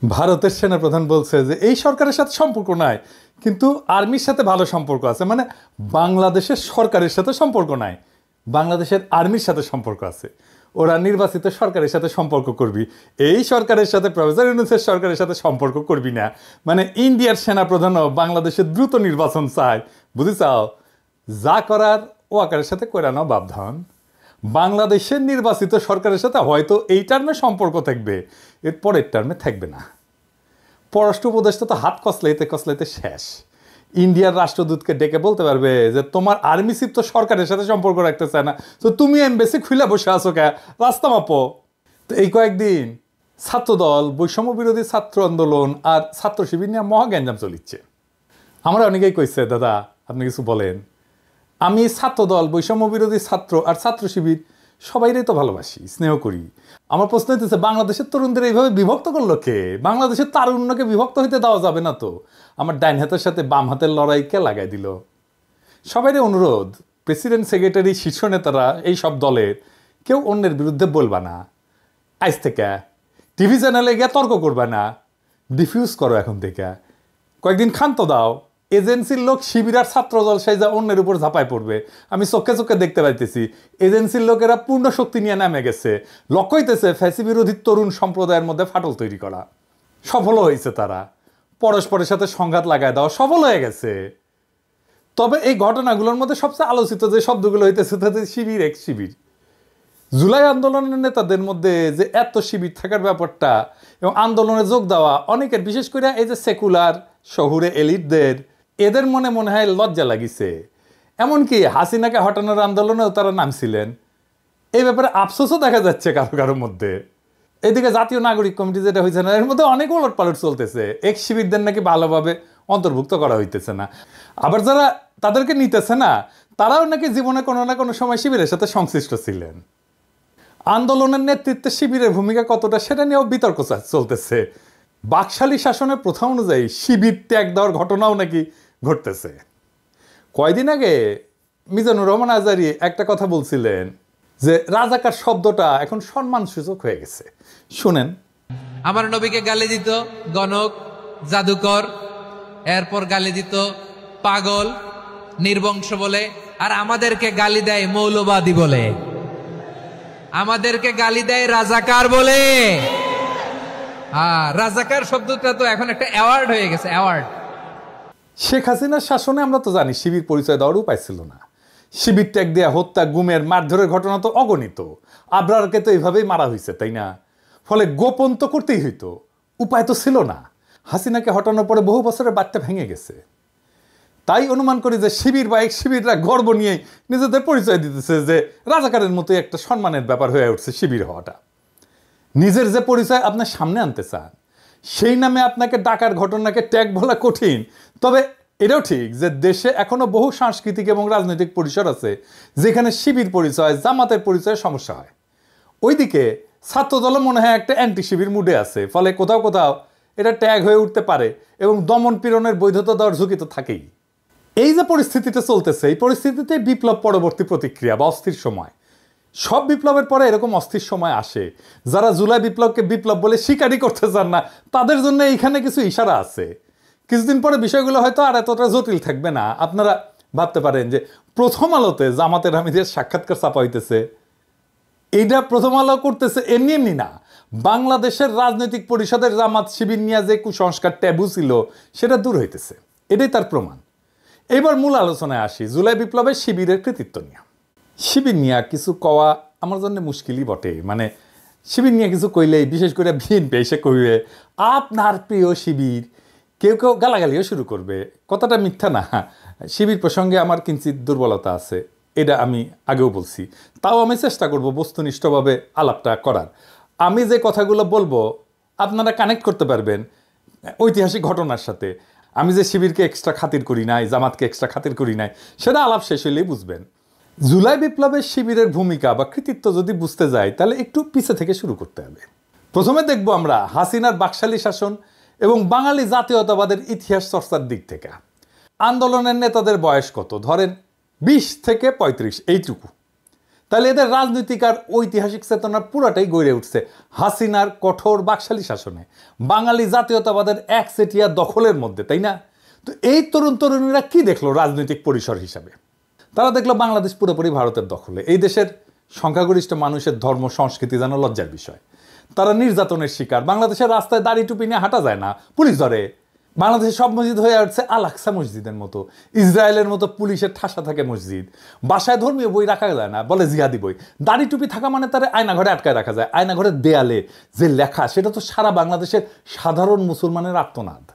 ভারতের সেনাপ্রধান বলছে যে এই সরকারের সাথে সম্পর্ক নাই, কিন্তু আর্মির সাথে ভালো সম্পর্ক আছে। মানে বাংলাদেশের সরকারের সাথে সম্পর্ক নাই, বাংলাদেশের আর্মির সাথে সম্পর্ক আছে। ওরা নির্বাচিত সরকারের সাথে সম্পর্ক করবি, এই সরকারের সাথে প্রফেসর ইউনূসের সরকারের সাথে সম্পর্ক করবি না। মানে ইন্ডিয়ার সেনাপ্রধানও বাংলাদেশের দ্রুত নির্বাচন চায়, বুঝেছাও? যা করার ও আকারের সাথে করে নাও বাপধান। বাংলাদেশের নির্বাচিত সরকারের সাথে হয়তো এই টার্মে সম্পর্ক থাকবে, এর পরের টার্মে থাকবে না। পররাষ্ট্র উপদেষ্টা তো হাত কসলাইতে কসলাইতে শেষ। ইন্ডিয়ার রাষ্ট্রদূতকে ডেকে বলতে পারবে যে তোমার আর্মি চিফ তো সরকারের সাথে সম্পর্ক রাখতে চায় না, তো তুমি এমবেসি খুলে বসে আছো কে, রাস্তা মাপো। তো এই কয়েকদিন ছাত্রদল, বৈষম্য বিরোধী ছাত্র আন্দোলন আর ছাত্র শিবির নিয়ে মহা গ্যাঞ্জাম চলিচ্ছে। আমরা অনেকেই কইছে দাদা আপনি কিছু বলেন। আমি ছাত্রদল, বৈষম্য বিরোধী ছাত্র আর ছাত্র শিবির সবাইরাই তো ভালোবাসি, স্নেহ করি। আমার প্রশ্ন হইতেছে বাংলাদেশের তরুণদের এইভাবে বিভক্ত করলো কে? বাংলাদেশের তারুণ্যকে বিভক্ত হইতে দেওয়া যাবে না তো। আমার ডাইন হাতের সাথে বাম হাতের লড়াই কে লাগাই দিল? সবাইরই অনুরোধ, প্রেসিডেন্ট, সেক্রেটারি, শীর্ষ নেতারা এই সব দলের কেউ অন্যের বিরুদ্ধে বলবা না। আজ থেকে টিভি চ্যানেলে গিয়ে তর্ক করবা না, ডিফিউজ করো এখন থেকে। কয়েকদিন ক্ষান্ত দাও। এজেন্সির লোক শিবির আর ছাত্রদল সাইজা অন্যের উপর ঝাঁপায় পড়বে, আমি চোখে চোখে দেখতে পাইতেছি। এজেন্সির লোকেরা পূর্ণ শক্তি নিয়ে নামে গেছে, লক্ষ্য হইতেছে ফ্যাসি বিরোধী তরুণ সম্প্রদায়ের মধ্যে ফাটল তৈরি করা। সফল হয়েছে তারা, পরস্পরের সাথে সংঘাত লাগায় দেওয়া সফল হয়ে গেছে। তবে এই ঘটনাগুলোর মধ্যে সবচেয়ে আলোচিত যে শব্দগুলো হইতেছে তাদের শিবির এক শিবির। জুলাই আন্দোলনের নেতাদের মধ্যে যে এত শিবির থাকার ব্যাপারটা এবং আন্দোলনে যোগ দেওয়া অনেকের, বিশেষ করে এই যে সেকুলার শহুরে এলিটদের, এদের মনে মনে হয় লজ্জা লাগিছে। এমনকি হাসিনাকে হটানোর আন্দোলনেও তারা নামছিলেন। এই ব্যাপারে আফসোসও দেখা যাচ্ছে কারো কারোর মধ্যে। এদিকে জাতীয় নাগরিক কমিটি যেটা হয়েছে না, এর মধ্যে অনেক ওলট পালট চলতেছে। এক শিবিরদের নাকি ভালোভাবে অন্তর্ভুক্ত করা হইতেছে না, আবার যারা তাদেরকে নিতেছে না তারাও নাকি জীবনে কোনো না কোনো সময় শিবিরের সাথে সংশ্লিষ্ট ছিলেন। আন্দোলনের নেতৃত্বে শিবিরের ভূমিকা কতটা সেটা নিয়েও বিতর্ক চলতেছে। বাকশালী শাসনের প্রথা অনুযায়ী শিবির ত্যাগ দেওয়ার ঘটনাও নাকি ঘটতেছে। কয়দিন আগে মিজানুর রহমান আজারি একটা কথা বলছিলেন যে রাজাকার শব্দটা এখন সম্মানসূচক হয়ে গেছে। শুনেন। আমার নবীকে গালি দিত গণক, জাদুকর, এরপর গালি দিত পাগল, নির্বংশ বলে, আর আমাদেরকে গালি দেয় মৌলবাদী বলে, আমাদেরকে গালি দেয় রাজাকার বলে। রাজাকার শব্দটা তো এখন একটা অ্যাওয়ার্ড হয়ে গেছে, অ্যাওয়ার্ড। শেখ হাসিনার শাসনে আমরা তো জানি শিবির পরিচয় দেওয়ার উপায় ছিল না। শিবির ত্যাগ দেয়া, হত্যা, গুমের, মারধরের ঘটনা তো অগণিত। আবরারকে তো এইভাবেই মারা হয়েছে, তাই না? ফলে গোপন তো করতেই হইতো, উপায় তো ছিল না। হাসিনাকে হটানোর পরে বহু বছরের বার্তা ভেঙে গেছে। তাই অনুমান করি যে শিবির বা এক শিবিররা গর্ব নিয়ে নিজেদের পরিচয় দিতেছে যে রাজাকারের মতো একটা সম্মানের ব্যাপার হয়ে উঠছে শিবির হওয়াটা। নিজের যে পরিচয় আপনার সামনে আনতে চান, সেই নামে আপনাকে ডাকার ঘটনাকে ট্যাগ বলা কঠিন। তবে এটাও ঠিক যে দেশে এখনো বহু সাংস্কৃতিক এবং রাজনৈতিক পরিসর আছে যেখানে শিবির পরিচয়, জামাতের পরিচয়ে সমস্যা হয়। ওইদিকে ছাত্রদল মনে হয় একটা অ্যান্টি শিবির মুডে আছে, ফলে কোথাও কোথাও এটা ট্যাগ হয়ে উঠতে পারে এবং দমন পীড়নের বৈধতা দেওয়ার ঝুঁকি তো থাকেই। এই যে পরিস্থিতিটা চলতেছে, এই পরিস্থিতিতে বিপ্লব পরবর্তী প্রতিক্রিয়া বা অস্থির সময়। সব বিপ্লবের পরে এরকম অস্থির সময় আসে। যারা জুলাই বিপ্লবকে বিপ্লব বলে স্বীকারই করতে চান না, তাদের জন্য এইখানে কিছু ইশারা আছে। কিছুদিন পরে বিষয়গুলো হয়তো আর এতটা জটিল থাকবে না। আপনারা ভাবতে পারেন যে প্রথম আলোতে জামাতের হামিদের সাক্ষাৎকার ছাপা হইতেছে, এইটা প্রথম আলো করতেছে এমনি এমনি না। বাংলাদেশের রাজনৈতিক পরিষদের জামাত শিবির নিয়ে যে কুসংস্কার ট্যাবু ছিল সেটা দূর হইতেছে, এটাই তার প্রমাণ। এবার মূল আলোচনায় আসি, জুলাই বিপ্লবের শিবিরের কৃতিত্ব নিয়ে। শিবির নিয়ে কিছু কওয়া আমার জন্য মুশকিলই বটে। মানে শিবির নিয়ে কিছু কইলেই, বিশেষ করে বিএনপি এসে কইবে আপনার প্রিয় শিবির, কেউ কেউ গালাগালিও শুরু করবে। কথাটা মিথ্যা না, শিবির প্রসঙ্গে আমার কিঞ্চিত দুর্বলতা আছে, এটা আমি আগেও বলছি। তাও আমি চেষ্টা করব বস্তুনিষ্ঠভাবে আলাপটা করার। আমি যে কথাগুলো বলবো আপনারা কানেক্ট করতে পারবেন ঐতিহাসিক ঘটনার সাথে। আমি যে শিবিরকে এক্সট্রা খাতির করি নাই, জামাতকে এক্সট্রা খাতির করি নাই, সেটা আলাপ শেষ হইলেই বুঝবেন। জুলাই বিপ্লবের শিবিরের ভূমিকা বা কৃতিত্ব যদি বুঝতে যাই তাহলে একটু পিছে থেকে শুরু করতে হবে। প্রথমে দেখব আমরা হাসিনার বাকশালী শাসন এবং বাঙালি জাতীয়তাবাদের ইতিহাস চর্চার দিক থেকে। আন্দোলনের নেতাদের বয়স কত? ধরেন 20 থেকে 35, এইটুকু। তাহলে এদের রাজনৈতিক আর ঐতিহাসিক চেতনা পুরাটাই গড়ে উঠছে হাসিনার কঠোর বাকশালী শাসনে, বাঙালি জাতীয়তাবাদের একচেটিয়া দখলের মধ্যে, তাই না? তো এই তরুণ তরুণীরা কি দেখলো রাজনৈতিক পরিসর হিসাবে? তারা দেখলো বাংলাদেশ পুরোপুরি ভারতের দখলে। এই দেশের সংখ্যাগরিষ্ঠ মানুষের ধর্ম সংস্কৃতি যেন লজ্জার বিষয়। তারা নির্যাতনের শিকার। বাংলাদেশের রাস্তায় দাড়ি টুপি নিয়ে হাঁটা যায় না, পুলিশ ধরে। বাংলাদেশের সব মসজিদ হয়ে উঠছে আল আকসা মসজিদের মতো। ইসরায়েলের মতো পুলিশের ঠাসা থাকে মসজিদ। বাসায় ধর্মীয় বই রাখা যায় না, বলে জিহাদি বই। দাড়ি টুপি থাকা মানে তার আয়নাঘরে আটকায় রাখা যায়। আয়নাঘরের দেয়ালে যে লেখা, সেটা তো সারা বাংলাদেশের সাধারণ মুসলমানের আর্তনাদ।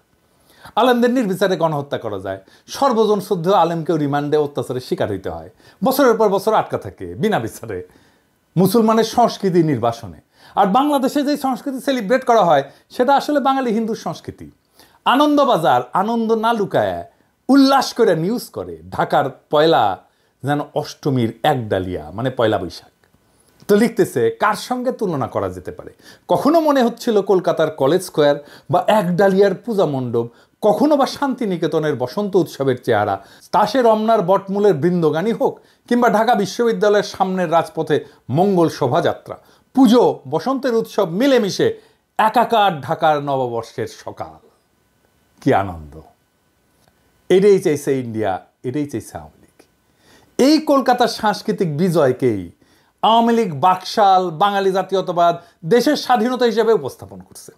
আলেমদের নির্বিচারে গণহত্যা করা যায়। সর্বজন শ্রদ্ধ আলেমকেও রিমান্ডে অত্যাচারের শিকার হইতে হয়। বছরের পর বছর আটকা থাকে বিনা বিচারে মুসলমানের সংস্কৃতি নির্বাসনে। আর বাংলাদেশে যে সংস্কৃতি সেলিব্রেট করা হয়, সেটা আসলে বাঙালি হিন্দুর সংস্কৃতি। আনন্দবাজার আনন্দ না লুকায় উল্লাস করে নিউজ করে ঢাকার পয়লা যেন অষ্টমীর এক ডালিয়া, মানে পয়লা বৈশাখ। তো লিখতেছে, কার সঙ্গে তুলনা করা যেতে পারে? কখনো মনে হচ্ছিল কলকাতার কলেজ স্কোয়ার বা এক ডালিয়ার পূজা মণ্ডপ, কখনো বা শান্তিনিকেতনের বসন্ত উৎসবের চেহারা, তাসে রমনার বটমূলের বৃন্দগানী হোক, কিংবা ঢাকা বিশ্ববিদ্যালয়ের সামনের রাজপথে মঙ্গল শোভাযাত্রা, পুজো বসন্তের উৎসব মিলেমিশে একাকার ঢাকার নববর্ষের সকাল। কি আনন্দ! এটাই চাইছে ইন্ডিয়া, এটাই চাইছে আওয়ামী লীগ। এই কলকাতার সাংস্কৃতিক বিজয়কেই আওয়ামী লীগ বাকশাল বাঙালি জাতীয়তাবাদ দেশের স্বাধীনতা হিসেবে উপস্থাপন করছে।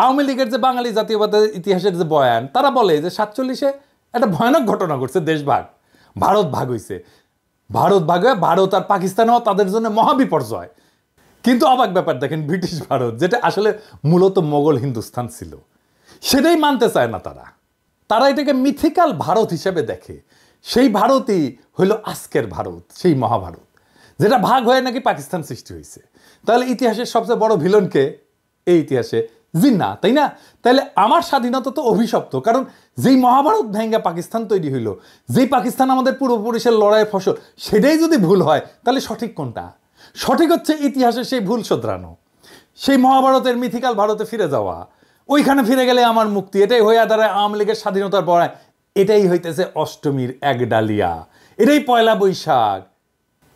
আওয়ামী লীগের যে বাঙালি জাতীয়বাদের ইতিহাসের যে বয়ান, তারা বলে যে 47-এ একটা ভয়ানক ঘটনা ঘটছে, দেশ ভাগ, ভারত ভাগ হয়েছে। ভারত ভাগ হয়ে ভারত আর পাকিস্তানও তাদের জন্য মহাবিপর্যয়। কিন্তু অবাক ব্যাপার দেখেন, ব্রিটিশ ভারত, যেটা আসলে মূলত মোগল হিন্দুস্তান ছিল, সেটাই মানতে চায় না তারা। তারা এটাকে মিথিক্যাল ভারত হিসেবে দেখে। সেই ভারতই হইল আজকের ভারত, সেই মহাভারত, যেটা ভাগ হয়ে নাকি পাকিস্তান সৃষ্টি হয়েছে। তাহলে ইতিহাসের সবচেয়ে বড় ভিলনকে এই ইতিহাসে জিন্না, তাই না? তাহলে আমার স্বাধীনতা তো অভিশপ্ত, কারণ যেই মহাভারত ভেঙ্গা পাকিস্তান তৈরি হইল, যেই পাকিস্তান আমাদের পূর্বপুরুষের লড়াইয়ের ফসল, সেটাই যদি ভুল হয়, তাহলে সঠিক কোনটা? সঠিক হচ্ছে ইতিহাসে সেই ভুল শোধরানো, সেই মহাভারতের মিথিক্যাল ভারতে ফিরে যাওয়া। ওইখানে ফিরে গেলে আমার মুক্তি। এটাই হইয়া দাঁড়ায় আওয়ামী লীগের স্বাধীনতার বড়ায়। এটাই হইতেছে অষ্টমীর এক ডালিয়া, এটাই পয়লা বৈশাখ,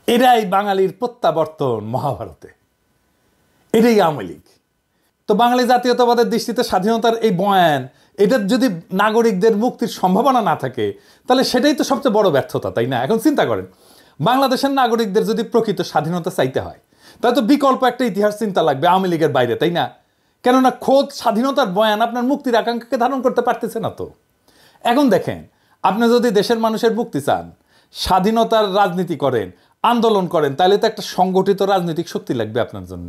এটাই বাঙালির প্রত্যাবর্তন মহাভারতে, এটাই আওয়ামী লীগ। তো বাঙালি জাতীয়তাবাদের দৃষ্টিতে স্বাধীনতার এই বয়ান, এটার যদি নাগরিকদের মুক্তির সম্ভাবনা না থাকে, তাহলে সেটাই তো সবচেয়ে বড় ব্যর্থতা, তাই না? এখন চিন্তা করেন, বাংলাদেশের নাগরিকদের যদি প্রকৃত স্বাধীনতা চাইতে হয়, তাহলে তো বিকল্প একটা ইতিহাস চিন্তা লাগবে আওয়ামী লীগের বাইরে, তাই না? কেননা খোদ স্বাধীনতার বয়ান আপনার মুক্তির আকাঙ্ক্ষাকে ধারণ করতে পারতেছে না। তো এখন দেখেন, আপনি যদি দেশের মানুষের মুক্তি চান, স্বাধীনতার রাজনীতি করেন, আন্দোলন করেন, তাহলে তো একটা সংগঠিত রাজনৈতিক শক্তি লাগবে আপনার জন্য।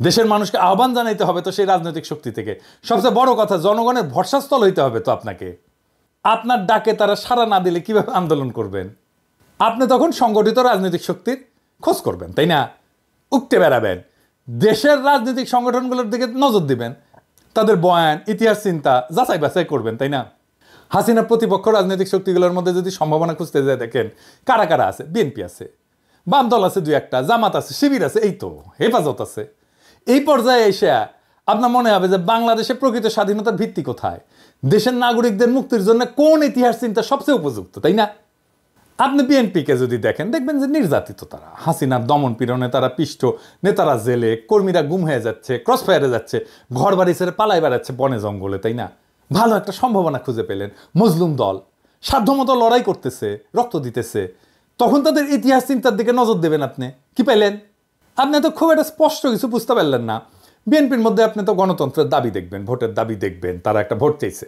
দেশের মানুষকে আহ্বান জানাইতে হবে তো সেই রাজনৈতিক শক্তি থেকে। সবচেয়ে বড় কথা, জনগণের ভরসাস্থল হইতে হবে তো আপনাকে। আপনার ডাকে তারা সাড়া না দিলে কিভাবে আন্দোলন করবেন? আপনি তখন সংগঠিত রাজনৈতিক শক্তির খোঁজ করবেন, তাই না? উঠতে বেড়াবেন, দেশের রাজনৈতিক সংগঠনগুলোর দিকে নজর দিবেন, তাদের বয়ান ইতিহাস চিন্তা যাচাই বাছাই করবেন, তাই না? হাসিনা প্রতিপক্ষ রাজনৈতিক শক্তিগুলোর মধ্যে যদি সম্ভাবনা খুঁজতে যায়, দেখেন কারা কারা আছে। বিএনপি আছে, বাম দল আছে দুই একটা, জামাত আছে, শিবির আছে, এই তো হেফাজত আছে। এই পর্যায়ে এসে আপনার মনে হবে যে বাংলাদেশে প্রকৃত স্বাধীনতার ভিত্তি কোথায়, দেশের নাগরিকদের মুক্তির জন্য কোন ইতিহাস চিন্তা সবচেয়ে উপযুক্ত, তাই না? আপনি বিএনপিকে যদি দেখেন, দেখবেন যে নির্যাতিত তারা, হাসিনার দমন পীড়নে তারা পিষ্ট, নেতারা জেলে, কর্মীরা গুম হয়ে যাচ্ছে, ক্রস ফায়ারে যাচ্ছে, ঘর বাড়ি ছেড়ে পালাই বেড়াচ্ছে বনে জঙ্গলে, তাই না? ভালো একটা সম্ভাবনা খুঁজে পেলেন, মজলুম দল সাধ্যমতো লড়াই করতেছে, রক্ত দিতেছে, তখন তাদের ইতিহাস চিন্তার দিকে নজর দেবেন। আপনি কি পেলেন? আপনি তো খুব একটা স্পষ্ট কিছু বুঝতে পারলেন না। বিএনপির মধ্যে আপনি তো গণতন্ত্রের দাবি দেখবেন, ভোটের দাবি দেখবেন, তারা একটা ভোট চাইছে,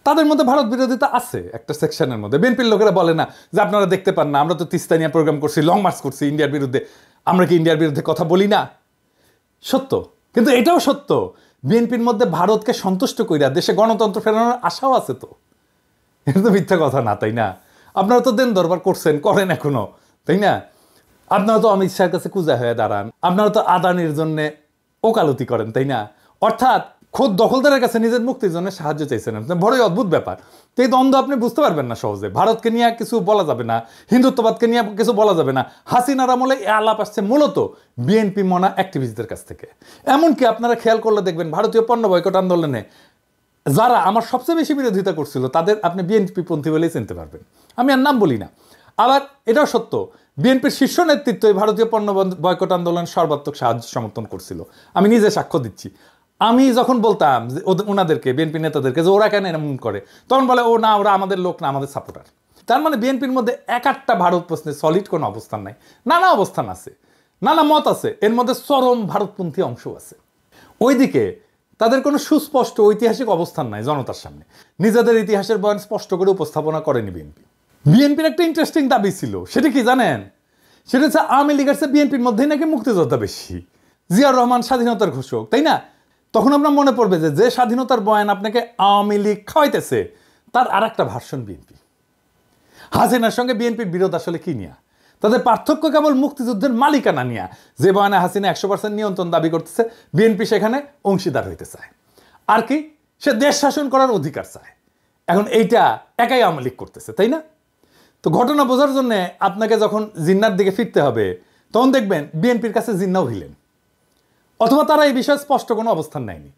তাদের মধ্যে ভারত বিরোধিতা আছে একটা সেকশনের মধ্যে। বিএনপির লোকেরা বলে না যে আপনারা দেখতে পান না, আমরা তো তিস্তা নিয়ে প্রোগ্রাম করছি, লং মার্চ করছি ইন্ডিয়ার বিরুদ্ধে, আমরা কি ইন্ডিয়ার বিরুদ্ধে কথা বলি না? সত্য, কিন্তু এটাও সত্য, বিএনপির মধ্যে ভারতকে সন্তুষ্ট কইরা দেশে গণতন্ত্র ফেরানোর আশাও আছে। তো এটা তো মিথ্যা কথা না, তাই না? আপনারা তো দেন দরবার করছেন, করেন এখনো, তাই না? আপনারা তো অমিত শাহের কাছে কুজা হয়ে দাঁড়ান, আপনারা তো আদানির জন্য ওকালতি করেন, তাই না? অর্থাৎ খোদ দখলদারের কাছে নিজের মুক্তির জন্য সাহায্য চাইছেন। বড়ই অদ্ভুত ব্যাপার। তো এই দ্বন্দ্ব আপনি বুঝতে পারবেন না সহজে। ভারতকে নিয়ে কিছু বলা যাবে না, হিন্দুত্ববাদকে নিয়ে কিছু বলা যাবে না। হাসিনার আমলে এই আলাপ আসছে মূলত বিএনপি মনা অ্যাক্টিভিস্টদের কাছ থেকে। এমনকি আপনারা খেয়াল করলে দেখবেন, ভারতীয় পণ্য বয়কট আন্দোলনে যারা আমার সবচেয়ে বেশি বিরোধিতা করছিল, তাদের আপনি বিএনপি পন্থী বলেই চিনতে পারবেন। আমি আর নাম বলি না। আবার এটাও সত্য বিএনপির শীর্ষ নেতৃত্ব এই ভারতীয় পণ্য বয়কট আন্দোলন সর্বাত্মক সাহায্য সমর্থন করছিল। আমি নিজে সাক্ষ্য দিচ্ছি। আমি যখন বলতাম যে ওনাদেরকে, বিএনপি নেতাদেরকে, যে ওরা কেন এমন করে, তখন বলে ও না, ওরা আমাদের লোক না, আমাদের সাপোর্টার। তার মানে বিএনপির মধ্যে একটা ভারত প্রশ্নে সলিড কোনো অবস্থান নাই, নানা অবস্থান আছে, নানা মত আছে, এর মধ্যে চরম ভারতপন্থী অংশ আছে। ওইদিকে তাদের কোনো সুস্পষ্ট ঐতিহাসিক অবস্থান নাই জনতার সামনে, নিজেদের ইতিহাসের বয়ান স্পষ্ট করে উপস্থাপনা করেনি বিএনপি। বিএনপির একটা ইন্টারেস্টিং দাবি ছিল, সেটা কি জানেন? সেটা হচ্ছে আওয়ামী লীগের চেয়ে বিএনপির মধ্যেই নাকি মুক্তিযোদ্ধা বেশি। জিয়াউর রহমান স্বাধীনতার ঘোষক, তাই না? তখন আপনার মনে পড়বে যে স্বাধীনতার বয়ান আপনাকে আওয়ামী লীগ খাওয়াইতেছে, তার আর একটা ভার্সন বিএনপি। হাসিনার সঙ্গে বিএনপির বিরোধ আসলে কি নিয়ে? তাদের পার্থক্য কেবল মুক্তিযুদ্ধের মালিকানা নিয়ে। যে বয়ানে হাসিনা 100% নিয়ন্ত্রণ দাবি করতেছে, বিএনপি সেখানে অংশীদার হইতে চায়। আর কি, সে দেশ শাসন করার অধিকার চায়। এখন এইটা একাই আওয়ামী লীগ করতেছে, তাই না? তো ঘটনা বোঝার জন্য আপনাকে যখন জিন্নার দিকে ফিরতে হবে, তখন দেখবেন বিএনপির কাছে জিন্নাও ভিলেন, অথবা তারা এই বিষয়ে স্পষ্ট কোনো অবস্থান নেয়নি।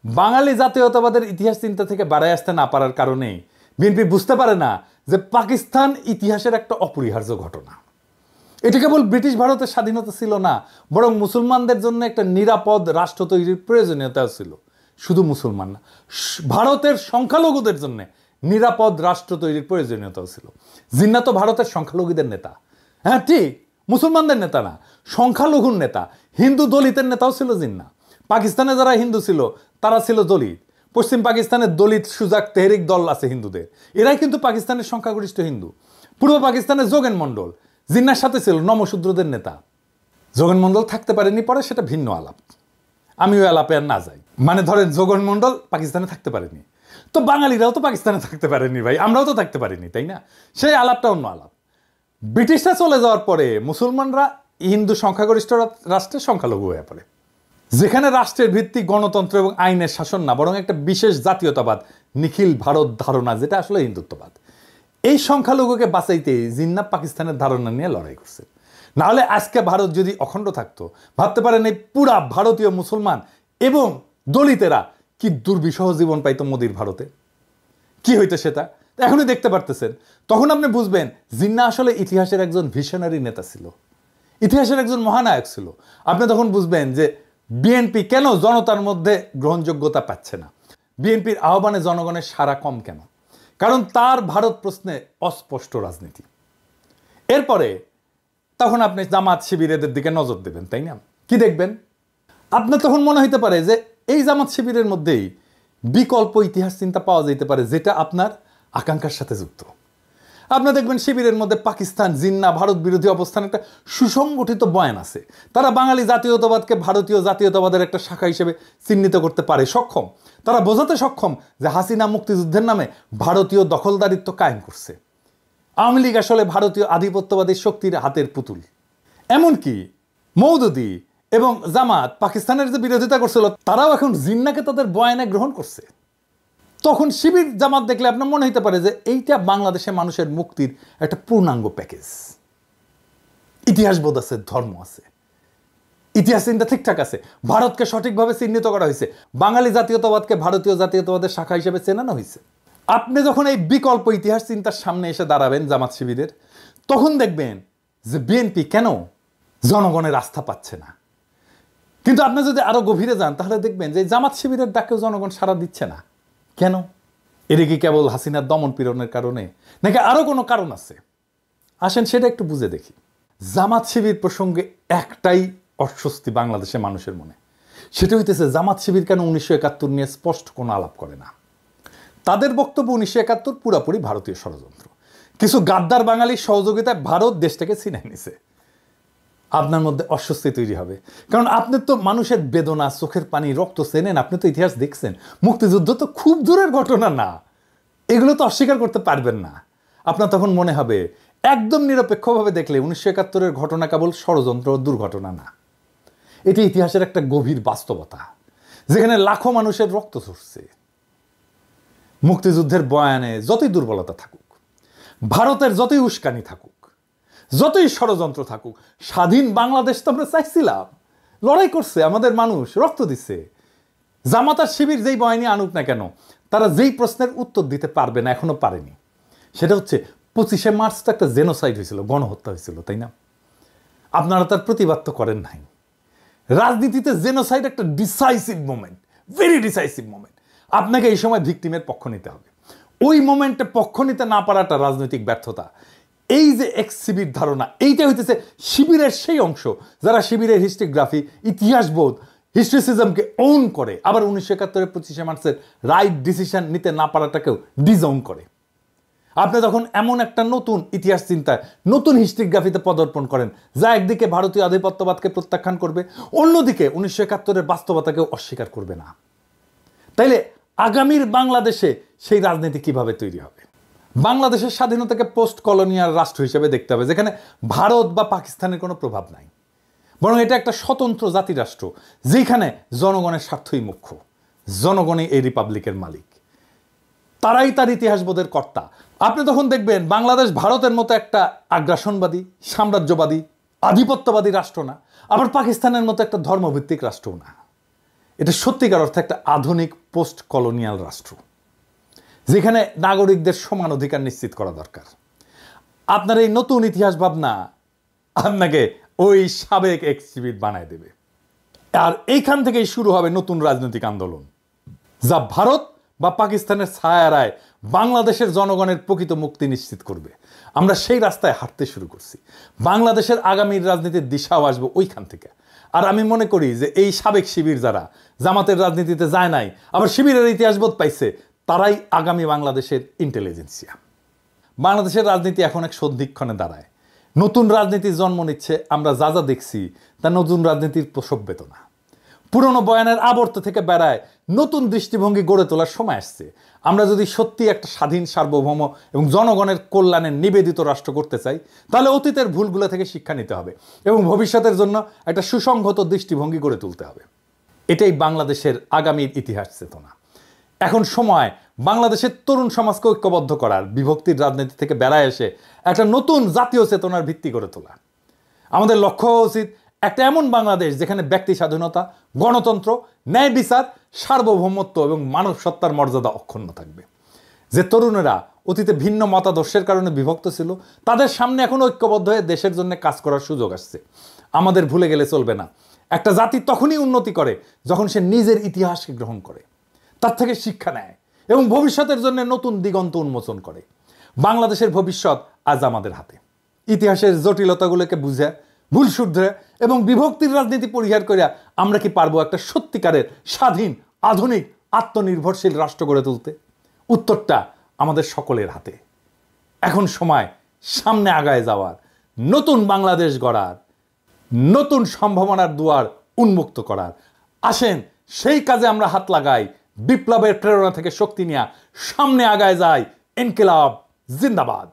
বাঙালি জাতীয়তাবাদের ইতিহাস চিন্তা থেকে বাড়ায় আসতে না পারার কারণেই বিএনপি বুঝতে পারে না যে পাকিস্তান ইতিহাসের একটা অপরিহার্য ঘটনা। এটা কেবল ব্রিটিশ ভারতের স্বাধীনতা ছিল না, বরং মুসলমানদের জন্য একটা নিরাপদ রাষ্ট্র তৈরির প্রয়োজনীয়তাও ছিল। শুধু মুসলমান না, ভারতের সংখ্যালঘুদের জন্য নিরাপদ রাষ্ট্র তৈরির প্রয়োজনীয়তাও ছিল। জিন্না তো ভারতের সংখ্যালঘুদের নেতা, হ্যাঁ ঠিক, মুসলমানদের নেতা না, সংখ্যালঘুর নেতা, হিন্দু দলিতের নেতাও ছিল জিন্না। পাকিস্তানে যারা হিন্দু ছিল তারা ছিল দলিত। পশ্চিম পাকিস্তানের দলিত সুজাক তেহরিক দল আছে হিন্দুদের, এরাই কিন্তু পাকিস্তানের সংখ্যাগরিষ্ঠ হিন্দু। পূর্ব পাকিস্তানের যোগেন মণ্ডল জিন্নার সাথে ছিল নমশূদ্রদের নেতা। যোগেন মণ্ডল থাকতে পারেনি পরে, সেটা ভিন্ন আলাপ, আমি ওই আলাপে আর না যাই। মানে ধরেন যোগেন মণ্ডল পাকিস্তানে থাকতে পারেনি, তো বাঙালিরাও তো পাকিস্তানে থাকতে পারেনি ভাই, আমরাও তো থাকতে পারিনি, তাই না? সেই আলাপটা অন্য আলাপ। ব্রিটিশরা চলে যাওয়ার পরে মুসলমানরা হিন্দু সংখ্যাগরিষ্ঠ রাষ্ট্রের সংখ্যালঘু হয়ে পড়ে, যেখানে রাষ্ট্রের ভিত্তি গণতন্ত্র এবং আইনের শাসন না, বরং একটা বিশেষ জাতীয়তাবাদ, নিখিল ভারত ধারণা, যেটা আসলে হিন্দুত্ববাদ। এই সংখ্যালঘুকে বাঁচাইতে জিন্না পাকিস্তানের ধারণা নিয়ে লড়াই করছে। নাহলে আজকে ভারত যদি অখণ্ড থাকতো, ভাবতে পারেন এই পুরা ভারতীয় মুসলমান এবং দলিতেরা কি দুর্বিষহ জীবন পাইতো মোদির ভারতে, কি হইতো সেটা এখনই দেখতে পারতেছেন। তখন আপনি বুঝবেন জিন্না আসলে ইতিহাসের একজন ভিশনারি নেতা ছিল, ইতিহাসের একজন মহানায়ক ছিল। আপনি তখন বুঝবেন যে বিএনপি কেন জনতার মধ্যে গ্রহণযোগ্যতা পাচ্ছে না, বিএনপির আহ্বানে জনগণের সাড়া কম কেন। কারণ তার ভারত প্রশ্নে অস্পষ্ট রাজনীতি। এরপরে তখন আপনি জামাত শিবিরের দিকে নজর দেবেন, তাই না? কি দেখবেন? আপনার তখন মনে হইতে পারে যে এই জামাত শিবিরের মধ্যেই বিকল্প ইতিহাস চিন্তা পাওয়া যেতে পারে, যেটা আপনার আকাঙ্ক্ষার সাথে যুক্ত। আপনারা দেখবেন শিবিরের মধ্যে পাকিস্তান, জিন্না, ভারত বিরোধী অবস্থান একটা সুসংগঠিত বয়ান আছে। তারা বাঙালি জাতীয়তাবাদকে ভারতীয় জাতীয়তাবাদের একটা শাখা হিসেবে চিহ্নিত করতে পারে সক্ষম। তারা বোঝাতে সক্ষম যে হাসিনা মুক্তিযুদ্ধের নামে ভারতীয় দখলদারিত্ব কায়েম করছে। আওয়ামী লীগ আসলে ভারতীয় আধিপত্যবাদী শক্তির হাতের পুতুল। এমনকি মওদুদি এবং জামাত পাকিস্তানের যে বিরোধিতা করছিল, তারাও এখন জিন্নাকে তাদের বয়ানে গ্রহণ করছে। তখন শিবির জামাত দেখলে আপনার মনে হতে পারে যে এইটা বাংলাদেশের মানুষের মুক্তির একটা পূর্ণাঙ্গ প্যাকেজ। ইতিহাস বোধ আছে, ধর্ম আছে, ইতিহাস চিন্তা ঠিকঠাক আছে, ভারতকে সঠিকভাবে চিহ্নিত করা হয়েছে, বাঙালি জাতীয়তাবাদকে ভারতীয় জাতীয়তাবাদের শাখা হিসেবে চেনানো হয়েছে। আপনি যখন এই বিকল্প ইতিহাস চিন্তার সামনে এসে দাঁড়াবেন জামাত শিবিরের, তখন দেখবেন যে বিএনপি কেন জনগণের আস্থা পাচ্ছে না। কিন্তু আপনি যদি আরো গভীরে যান তাহলে দেখবেন যে জামাত শিবিরের ডাকেও জনগণ সাড়া দিচ্ছে না। কেন? এটা কি কেবল হাসিনার দমন পীড়নের কারণে, নাকি আরো কোনো কারণ আছে? আসেন সেটা একটু বুঝে দেখি। জামাত শিবির প্রসঙ্গে একটাই অস্বস্তি বাংলাদেশের মানুষের মনে, সেটা হইতেছে জামাত শিবির কেন 1971 নিয়ে স্পষ্ট কোনো আলাপ করে না। তাদের বক্তব্য 1971 পুরাপুরি ভারতীয় ষড়যন্ত্র, কিছু গাদ্দার বাঙালির সহযোগিতায় ভারত দেশটাকে ছিনাই নিছে। আপনার মধ্যে অস্বস্তি তৈরি হবে, কারণ আপনি তো মানুষের বেদনা, চোখের পানি, রক্ত চেনেন, আপনি তো ইতিহাস দেখছেন। মুক্তিযুদ্ধ তো খুব দূরের ঘটনা না, এগুলো তো অস্বীকার করতে পারবেন না। আপনার তখন মনে হবে একদম নিরপেক্ষভাবে দেখলে 1971-এর ঘটনা কেবল ষড়যন্ত্র, দুর্ঘটনা না, এটি ইতিহাসের একটা গভীর বাস্তবতা, যেখানে লাখো মানুষের রক্ত ঝরছে। মুক্তিযুদ্ধের বয়ানে যতই দুর্বলতা থাকুক, ভারতের যতই উস্কানি থাকুক, যতই ষড়যন্ত্র থাকুক, স্বাধীন বাংলাদেশ তো আমরা চাইছিলাম। লড়াই করছে আমাদের মানুষ, রক্ত দিচ্ছে। জামাত আর শিবির যেই বয়ানি আনুক না কেন, তারা যেই প্রশ্নের উত্তর দিতে পারবে না, এখনো পারেনি, সেটা হচ্ছে 25শে মার্চ তো একটা জেনোসাইড হয়েছিল, গণহত্যা হয়েছিল, তাই না? আপনারা তার প্রতিবাদ তো করেন নাই। রাজনীতিতে জেনোসাইড একটা decisive moment, very decisive moment. আপনাকে এই সময় ভিকটিমের পক্ষ নিতে হবে। ওই মোমেন্টে পক্ষ নিতে না পারাটা রাজনৈতিক ব্যর্থতা। এই যে এক্স শিবির ধারণা, এইটা হইতেছে শিবিরের সেই অংশ যারা শিবিরের হিস্ট্রিগ্রাফি, ইতিহাসবোধ, হিস্ট্রিসিজমকে ওন করে, আবার 1971 25 মার্চের রাইট ডিসিশন নিতে না পারাটাকেও ডিজওন করে। আপনি তখন এমন একটা নতুন ইতিহাস চিন্তায়, নতুন হিস্ট্রিগ্রাফিতে পদার্পণ করেন যা একদিকে ভারতীয় আধিপত্যবাদকে প্রত্যাখ্যান করবে, অন্যদিকে 1971 বাস্তবতাকেও অস্বীকার করবে না। তাইলে আগামীর বাংলাদেশে সেই রাজনীতি কিভাবে তৈরি হবে? বাংলাদেশের স্বাধীনতাকে পোস্ট কলোনিয়াল রাষ্ট্র হিসেবে দেখতে হবে, যেখানে ভারত বা পাকিস্তানের কোনো প্রভাব নাই, বরং এটা একটা স্বতন্ত্র জাতি রাষ্ট্র যেখানে জনগণের স্বার্থই মুখ্য, জনগণই এই রিপাবলিকের মালিক, তারাই তার ইতিহাসবোধের কর্তা। আপনি তখন দেখবেন বাংলাদেশ ভারতের মতো একটা আগ্রাসনবাদী, সাম্রাজ্যবাদী, আধিপত্যবাদী রাষ্ট্র না, আবার পাকিস্তানের মতো একটা ধর্মভিত্তিক রাষ্ট্রও না। এটা সত্যিকার অর্থে একটা আধুনিক পোস্ট কলোনিয়াল রাষ্ট্র যেখানে নাগরিকদের সমান অধিকার নিশ্চিত করা দরকার। আপনার এই নতুন ইতিহাস ভাবনা আপনাকে ওই সাবেক এক্সিবিট বানায় দেবে। আর এইখান থেকেই শুরু হবে নতুন রাজনৈতিক আন্দোলন, যা ভারত বা পাকিস্তানের ছায়ারায় বাংলাদেশের জনগণের প্রকৃত মুক্তি নিশ্চিত করবে। আমরা সেই রাস্তায় হাঁটতে শুরু করছি। বাংলাদেশের আগামীর রাজনীতির দিশাও আসবে ওইখান থেকে। আর আমি মনে করি যে এই সাবেক শিবির যারা জামাতের রাজনীতিতে যায় নাই, আবার শিবিরের ইতিহাসবোধ পাইছে, তারাই আগামী বাংলাদেশের ইন্টেলিজেন্সিয়া। বাংলাদেশের রাজনীতি এখন এক সন্ধিক্ষণে দাঁড়ায়। নতুন রাজনীতির জন্ম নিচ্ছে। আমরা যা যা দেখছি তা নতুন রাজনীতির প্রসব বেদনা। পুরনো বয়ানের আবর্ত থেকে বেড়ায় নতুন দৃষ্টিভঙ্গি গড়ে তোলার সময় আসছে। আমরা যদি সত্যি একটা স্বাধীন, সার্বভৌম এবং জনগণের কল্যাণে নিবেদিত রাষ্ট্র করতে চাই, তাহলে অতীতের ভুলগুলো থেকে শিক্ষা নিতে হবে এবং ভবিষ্যতের জন্য একটা সুসংহত দৃষ্টিভঙ্গি গড়ে তুলতে হবে। এটাই বাংলাদেশের আগামীর ইতিহাস চেতনা। এখন সময় বাংলাদেশের তরুণ সমাজকে ঐক্যবদ্ধ করার, বিভক্তির রাজনীতি থেকে বেড়ায় এসে একটা নতুন জাতীয় চেতনার ভিত্তি গড়ে তোলা। আমাদের লক্ষ্য হওয়া উচিত একটা এমন বাংলাদেশ যেখানে ব্যক্তি স্বাধীনতা, গণতন্ত্র, ন্যায় বিচার, সার্বভৌমত্ব এবং মানব সত্তার মর্যাদা অক্ষুণ্ণ থাকবে। যে তরুণেরা অতীতে ভিন্ন মতাদর্শের কারণে বিভক্ত ছিল, তাদের সামনে এখন ঐক্যবদ্ধ হয়ে দেশের জন্য কাজ করার সুযোগ আসছে। আমাদের ভুলে গেলে চলবে না। একটা জাতি তখনই উন্নতি করে যখন সে নিজের ইতিহাসকে গ্রহণ করে, তার থেকে শিক্ষা নেয় এবং ভবিষ্যতের জন্য নতুন দিগন্ত উন্মোচন করে। বাংলাদেশের ভবিষ্যৎ আজ আমাদের হাতে। ইতিহাসের জটিলতাগুলোকে বুঝে, ভুল শুধরে এবং বিভক্তির রাজনীতি পরিহার করে আমরা কি পারবো একটা সত্যিকারের স্বাধীন, আধুনিক, আত্মনির্ভরশীল রাষ্ট্র গড়ে তুলতে? উত্তরটা আমাদের সকলের হাতে। এখন সময় সামনে আগায় যাওয়ার, নতুন বাংলাদেশ গড়ার, নতুন সম্ভাবনার দুয়ার উন্মুক্ত করার। আসেন সেই কাজে আমরা হাত লাগাই। বিপ্লবের প্রেরণা থেকে শক্তি নিয়ে সামনে আগায় যায়। ইনকিলাব জিন্দাবাদ।